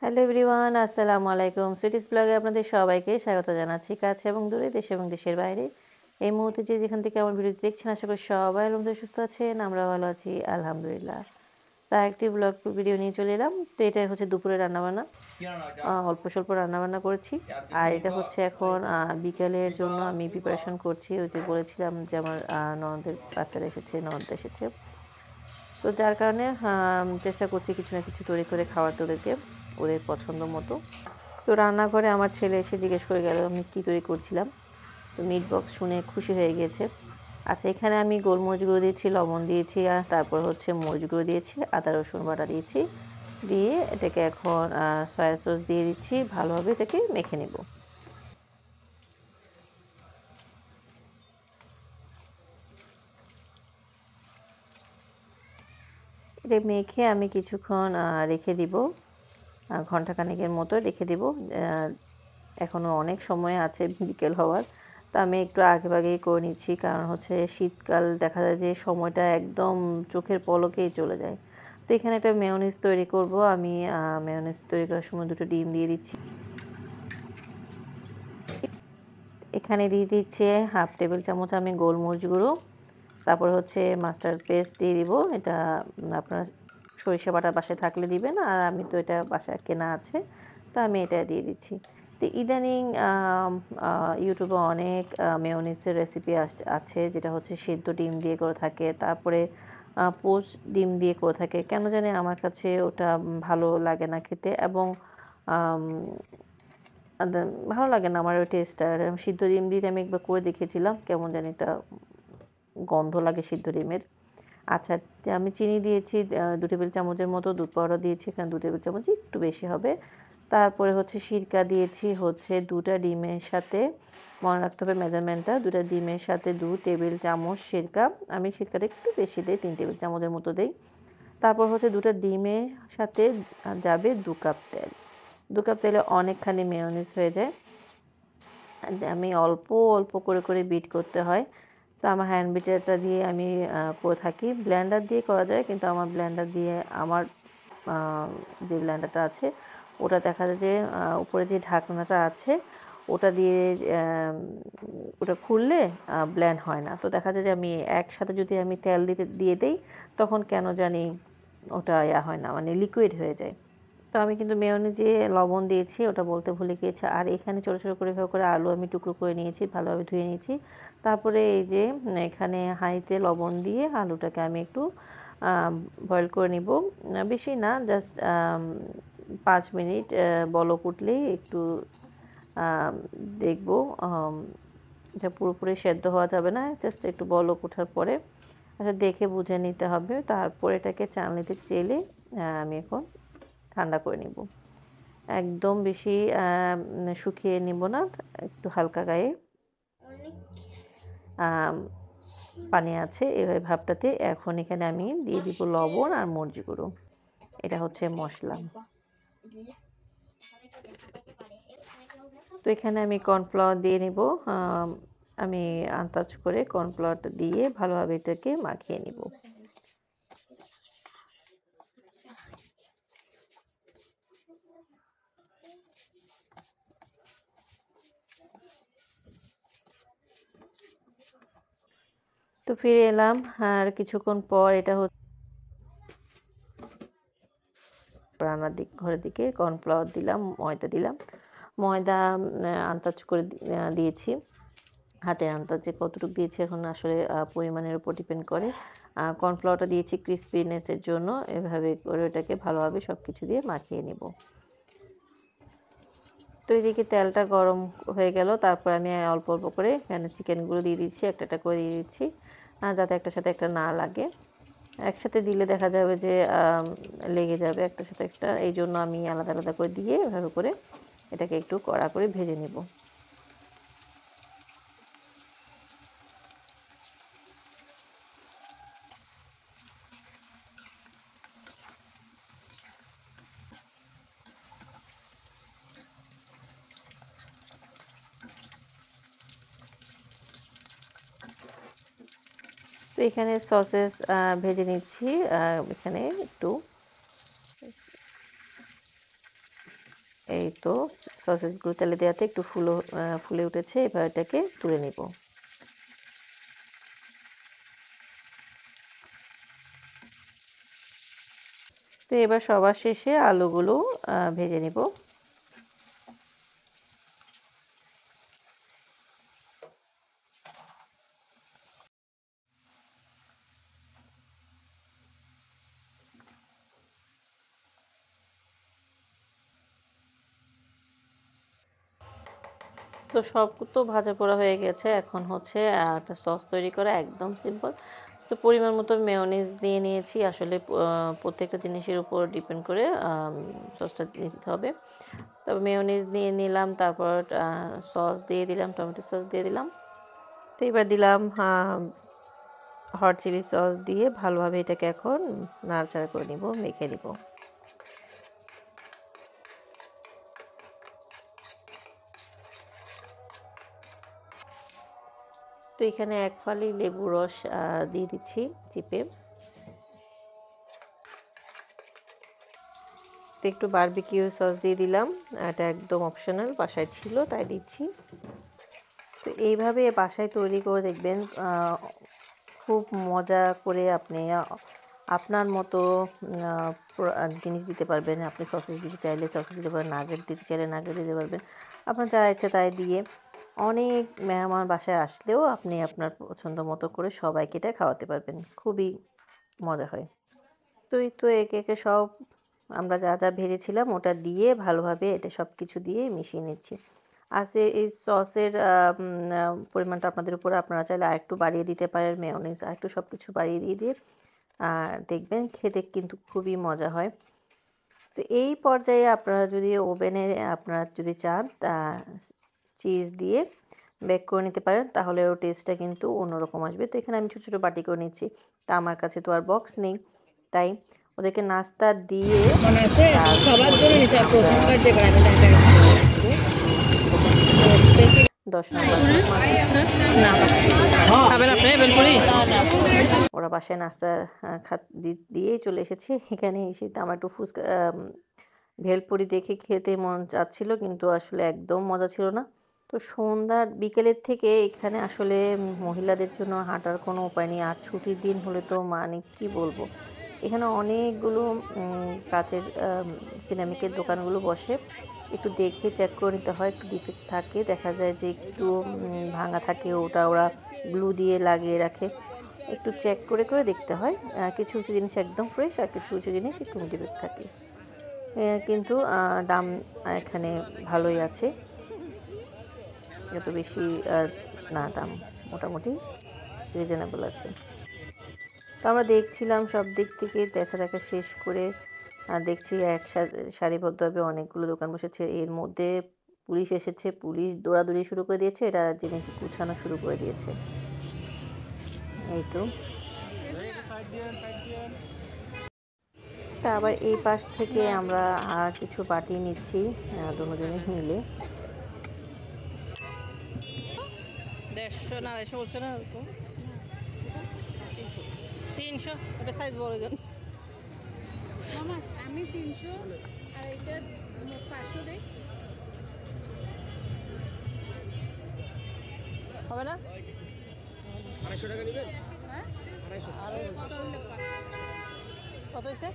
Hello everyone, আসসালামু আলাইকুম। Sweeties ব্লগে আপনাদের সবাইকে স্বাগত জানাচ্ছি। কাছে এবং দূরে, দেশে এবং দেশের বাইরে। এই মুহূর্তে যে যেখান থেকে আমার ভিডিওটি দেখছেন, আশা করি সবাই আলহামদুলিল্লাহ সুস্থ আছেন। আমরাও ভালো আছি, আলহামদুলিল্লাহ। তা একটি ব্লগ ভিডিও নিয়ে চলে এলাম। তো এটা হচ্ছে দুপুরে রান্নাবান্না। অল্প স্বল্প রান্নাবান্না করেছি। আর এটা হচ্ছে এখন বিকালের জন্য আমি প্রিপারেশন করছি। ওই যে বলেছিলাম যে আমার ননদের বাচ্চারা এসেছে, ননদ এসেছে। তো যার কারণে চেষ্টা করছি কিছু না কিছু তৈরি করে খাওয়াতে ওদেরকে, ওদের পছন্দ মতো। তো রান্নাঘরে আমার ছেলে এসে জিজ্ঞেস করে গেল আমি কী তৈরি করছিলাম। তো মিট বক্স শুনে খুশি হয়ে গিয়েছে। আচ্ছা, এখানে আমি গোলমরিচ গুঁড়ো দিয়েছি, লবণ দিয়েছি, আর তারপর হচ্ছে মরিচ গুঁড়ো দিয়েছি, আদা রসুন বাটা দিয়েছি। দিয়ে এটাকে এখন সয়া সস দিয়ে দিচ্ছি, ভালোভাবে এটাকে মেখে নেব। এটা মেখে আমি কিছুক্ষণ রেখে দিব, ঘন্টাখানেকের মতো রেখে দিব। এখনও অনেক সময় আছে বিকেল হওয়ার। তো আমি একটু আগেভাগেই করে নিচ্ছি, কারণ হচ্ছে শীতকাল দেখা যায় যে সময়টা একদম চোখের পলকেই চলে যায়। তো এখানে একটা মেয়োনিজ তৈরি করব আমি। মেয়োনিজ তৈরি করার সময় দুটো ডিম দিয়ে দিচ্ছি। এখানে দিয়ে দিচ্ছে হাফ টেবিল চামচ আমি গোলমরিচ গুঁড়ো, তারপর হচ্ছে মাস্টার্ড পেস্ট দিয়ে দিব। এটা আপনার সরিষা বাটা বাসায় থাকলে দিবেন, আর আমি তো এটা বাসায় কেনা আছে, তো আমি এটা দিয়ে দিচ্ছি। তো ইদানিং ইউটিউবে অনেক মেয়োনিজের রেসিপি আছে, যেটা হচ্ছে সিদ্ধ ডিম দিয়ে করে থাকে, তারপরে পোচ ডিম দিয়ে করে থাকে। কেন জানি আমার কাছে ওটা ভালো লাগে না খেতে, এবং ভালো লাগে না আমার ওই টেস্টটা। সিদ্ধ ডিম দিয়ে আমি একবার করে দেখেছিলাম, কেমন জানি একটা গন্ধ লাগে সিদ্ধ ডিমের। আচ্ছা, আমি চিনি দিয়েছি ২ টেবিল চামচের মতো, দুধ পাউডার দিয়েছি এখানে ২ টেবিল চামচ, একটু বেশি হবে। তারপরে হচ্ছে সিরকা দিয়েছি হচ্ছে ২টা ডিমের সাথে, মনে রাখতে হবে মেজারমেন্টটা, ২টা ডিমের সাথে ২ টেবিল চামচ সিরকা। আমি সিরকাটা একটু বেশি দেই, ৩ টেবিল চামচের মতো দেই। তারপর হচ্ছে ২টা ডিমের সাথে যাবে ২ কাপ তেল। ২ কাপ তেলে অনেকখানি মেয়োনিজ হয়ে যায়। আমি অল্প অল্প করে বিট করতে হয়। তো আমার হ্যান্ড বিটারটা দিয়ে আমি করে থাকি। ব্লেন্ডার দিয়ে করা যায়, কিন্তু আমার ব্লেন্ডার দিয়ে আমার আ যে ব্লেন্ডারটা আছে ওটা দেখা যায় যে উপরে যে ঢাকনাটা আছে ওটা দিয়ে ওটা খুললে ব্লেন্ড হয় না। তো দেখা যায় যে আমি একসাথে যদি আমি তেল দিয়ে দেই, তখন কেন জানি ওটা হয় না, মানে লিকুইড হয়ে যায়। তো আমি কিন্তু মেয়োনিজে লবণ দিয়েছি, ওটা বলতে ভুলে গিয়েছি। আর এখানে ছোটো ছোটো করে এভাবে করে আলু আমি টুকরো করে নিয়েছি, ভালোভাবে ধুয়ে নিয়েছি। তারপরে এই যে এখানে হাঁড়িতে লবণ দিয়ে আলুটাকে আমি একটু বয়েল করে নিব। বেশি না, জাস্ট ৫ মিনিট বলক উঠলেই একটু দেখব। এটা পুরোপুরি সেদ্ধ হওয়া যাবে না, জাস্ট একটু বলক ওঠার পরে আচ্ছা দেখে বুঝে নিতে হবে। তারপর এটাকে চালনিতে চেলে আমি এখন ঠান্ডা করে নিব। একদম বেশি শুকিয়ে নিব না, একটু হালকা গায়ে পানি আছে এই ভাবটাতে। এখন এখানে আমি দিয়ে দিব লবণ আর মরিচ গুঁড়ো, এটা হচ্ছে মশলা। তো এখানে আমি কর্নফ্লাওয়ার দিয়ে নিব। আমি আন্দাজ করে কর্নফ্লাওয়ারটা দিয়ে ভালোভাবে এটাকে মাখিয়ে নিব। তো ফিরে এলাম, আর কিছুক্ষণ পর এটা রান্নার ঘরের দিকে কর্নফ্লাওয়ার দিলাম, ময়দা দিলাম। ময়দা আন্দাজ করে দিয়েছি, হাতের আন্দাজে কতটুকু দিয়েছি এখন আসলে পরিমাণের উপর ডিপেন্ড করে। কর্নফ্লাওয়ারটা দিয়েছি ক্রিস্পিনেসের জন্য। এভাবে করে ওটাকে ভালোভাবে সব কিছু দিয়ে মাখিয়ে নেব। তো এদিকে তেলটা গরম হয়ে গেল, তারপর আমি অল্প অল্প করে এখানে চিকেনগুলো দিয়ে দিচ্ছি, একটা একটা করে দিয়ে দিচ্ছি, যাতে একটার সাথে একটা না লাগে। একসাথে দিলে দেখা যাবে যে লেগে যাবে একটার সাথে একটা, এই জন্য আমি আলাদা আলাদা করে দিয়ে এভাবে করে এটাকে একটু কড়া করে ভেজে নেব। তো এখানে সসেস ভেজে নিচ্ছি। এখানে একটু এই তো সসেসগুলো তেলে দেওয়াতে একটু ফুলে উঠেছে, এবার এটাকে তুলে নিব। তো এবার সবার শেষে আলুগুলো ভেজে নিব। তো সব তো ভাজা পোড়া হয়ে গেছে, এখন হচ্ছে একটা সস তৈরি করা একদম সিম্পল। তো পরিমাণ মতো মেয়োনিজ দিয়ে নিয়েছি, আসলে প্রত্যেকটা জিনিসের উপর ডিপেন্ড করে সসটা দিতে হবে। তবে মেয়োনিজ নিয়ে নিলাম, তারপর সস দিয়ে দিলাম, টমেটো সস দিয়ে দিলাম। তো এবার দিলাম হট চিলি সস দিয়ে ভালোভাবে এটাকে এখন নাড়াচাড়া করে নিব, মেখে নিব। তো এখানে এক ফালি লেবু রস দিয়ে দিচ্ছি চিপে। তো একটু বারবিকিউ সস দিয়ে দিলাম, এটা একদম অপশনাল, বাসায় ছিল তাই দিচ্ছি। তো এইভাবে বাসায় তৈরি করে দেখবেন, খুব মজা করে আপনি আপনার মতো জিনিস দিতে পারবেন। আপনি সসেজ দিতে চাইলে সসেজ দিতে পারবেন, নাগেট দিতে চাইলে নাগেট দিতে পারবেন। আপনার যা ইচ্ছে তাই দিয়ে অনেক মেহমান বাসায় আসলেও আপনি আপনার পছন্দ মতো করে সবাইকে এটা খাওয়াতে পারবেন, খুবই মজা হয়। তো এই তো একে একে সব আমরা যা যা ভেজেছিলাম ওটা দিয়ে ভালোভাবে এটা সব কিছু দিয়ে মিশিয়ে নিচ্ছি। আর এই সসের পরিমাণটা আপনাদের উপরে, আপনারা চাইলে আরেকটু বাড়িয়ে দিতে পারেন, মেয়োনিজ আরেকটু সব কিছু বাড়িয়ে দিয়ে দেখবেন খেতে কিন্তু খুবই মজা হয়। তো এই পর্যায়ে আপনারা যদি ওভেনে আপনারা যদি চান চিজ দিয়ে বেক করে নিতে পারেন, তাহলে ওর টেস্টটা কিন্তু অন্যরকম আসবে। তো এখানে আমি ছোটো ছোটো বাটি করে নিচ্ছি, তা আমার কাছে তো আর বক্স নেই, তাই ওদেরকে নাস্তা দিয়ে সবার জন্য 10 ওরা বাসায় নাস্তা দিয়েই চলে এসেছে। এখানে এসে আমার একটু ফুচকা ভেলপুরি দেখে খেতে মন চাচ্ছিল, কিন্তু আসলে একদম মজা ছিল না। তো সন্ধ্যার বিকেলের থেকে এখানে আসলে মহিলাদের জন্য হাঁটার কোনো উপায় নেই, আর ছুটির দিন হলে তো মানে কি বলবো, এখানে অনেকগুলো কাচের সিরামিকের দোকানগুলো বসে। একটু দেখে চেক করে নিতে হয়, একটু ডিফেক্ট থাকে, দেখা যায় যে একটু ভাঙা থাকে, ওটা ওরা গ্লু দিয়ে লাগিয়ে রাখে। একটু চেক করে করে দেখতে হয়, কিছু কিছু জিনিস একদম ফ্রেশ আর কিছু কিছু জিনিস একটু ডিফেক্ট থাকে। কিন্তু দাম এখানে ভালোই আছে, এত বেশি না, দাম মোটামুটি রিজনেবল আছে। তো আমরা দেখছিলাম সব দিক থেকে দেখা শেষ করে দেখছি সারিবদ্ধভাবে অনেকগুলো দোকান বসেছে, এর মধ্যে পুলিশ এসেছে, পুলিশ দৌড়াদৌড়ি শুরু করে দিয়েছে, এরা জিনিস গুছানো শুরু করে দিয়েছে। এই তো তা আবার এই পাশ থেকে আমরা কিছু বাটি নিচ্ছি দুজনে মিলে। 150 না 200 বলছে না, 300 এটা সাইজ বড় দেন মামা, আমি 300 আর এটা 500 দেই, হবে না? 250 টাকা নেবেন? হ্যাঁ 250 আর কত হইছে?